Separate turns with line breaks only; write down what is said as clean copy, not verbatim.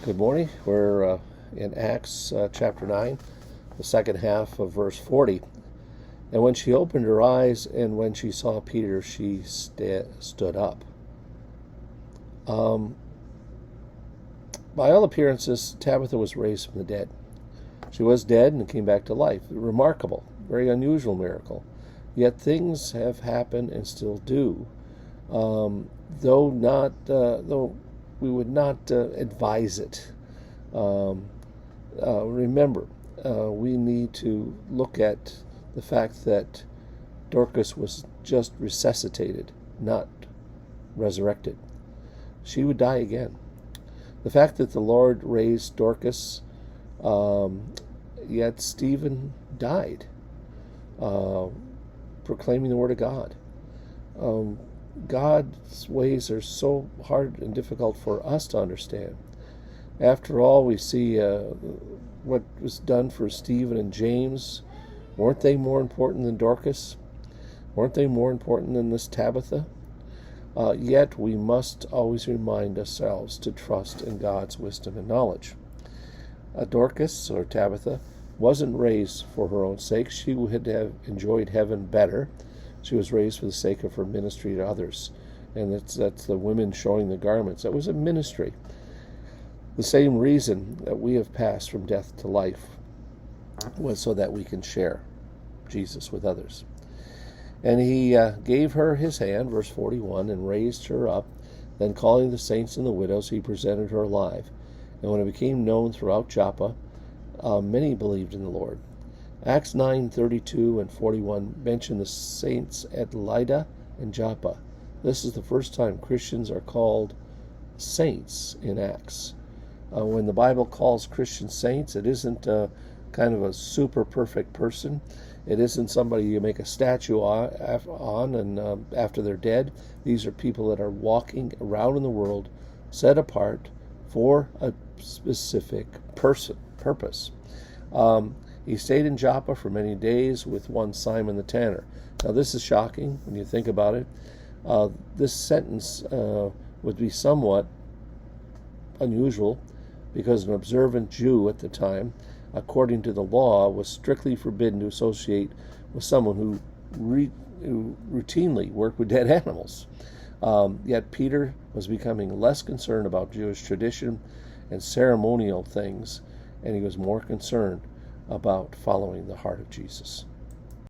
Good morning. We're in Acts chapter 9, the second half of verse 40. And when she opened her eyes and when she saw Peter, she stood up. By all appearances, Tabitha was raised from the dead. She was dead and came back to life. Remarkable, very unusual miracle. Yet things have happened and still do, though we would not advise it. Remember, we need to look at the fact that Dorcas was just resuscitated, not resurrected. She would die again. The fact that the Lord raised Dorcas, yet Stephen died, proclaiming the Word of God. God's ways are so hard and difficult for us to understand. After all, we see what was done for Stephen and James. Weren't they more important than Dorcas? Weren't they more important than this Tabitha? Yet we must always remind ourselves to trust in God's wisdom and knowledge. Dorcas, or Tabitha, wasn't raised for her own sake. She would have enjoyed heaven better. She was raised for the sake of her ministry to others. And that's the women showing the garments. That was a ministry. The same reason that we have passed from death to life was so that we can share Jesus with others. And he gave her his hand, verse 41, and raised her up. Then calling the saints and the widows, he presented her alive. And when it became known throughout Joppa, many believed in the Lord. Acts 9:32 and 41 mention the saints at Lydda and Joppa. This is the first time Christians are called saints in Acts. When the Bible calls Christians saints, it isn't kind of a super perfect person. It isn't somebody you make a statue on and after they're dead. These are people that are walking around in the world, set apart for a specific purpose. He stayed in Joppa for many days with one Simon the tanner. Now this is shocking when you think about it. This sentence would be somewhat unusual because an observant Jew at the time, according to the law, was strictly forbidden to associate with someone who routinely worked with dead animals. Yet Peter was becoming less concerned about Jewish tradition and ceremonial things, and he was more concerned about following the heart of Jesus.